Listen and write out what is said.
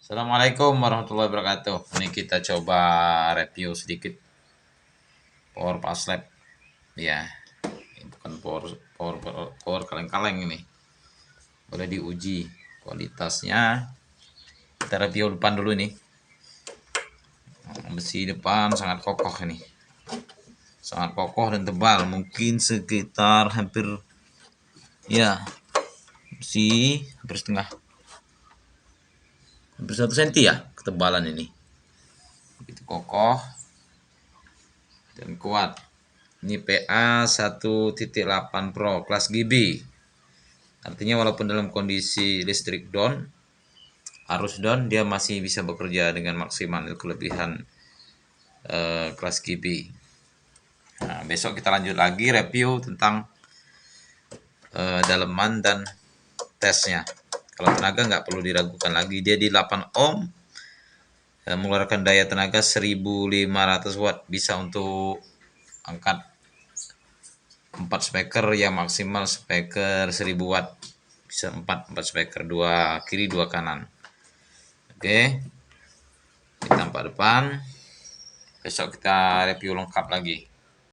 Assalamualaikum warahmatullahi wabarakatuh. Ini kita coba review sedikit power fast lap. Ya, ini bukan power kaleng-kaleng ini. Boleh diuji kualitasnya. Kita review depan dulu nih. Besi depan sangat kokoh ini. Sangat kokoh dan tebal, mungkin sekitar hampir besi hampir setengah, hampir 1 cm ya ketebalan ini. Begitu kokoh dan kuat. Ini PA 1.8 Pro kelas GB. Artinya walaupun dalam kondisi listrik down, arus down, dia masih bisa bekerja dengan maksimal, kelebihan kelas GB. Nah, besok kita lanjut lagi review tentang daleman dan tesnya. Kalau tenaga nggak perlu diragukan lagi, dia di 8 ohm, mengeluarkan daya tenaga 1500 watt, bisa untuk angkat 4 speaker yang maksimal speaker 1000 watt, bisa 4 speaker, 2 kiri 2 kanan. Oke, ini tampak depan. Besok kita review lengkap lagi.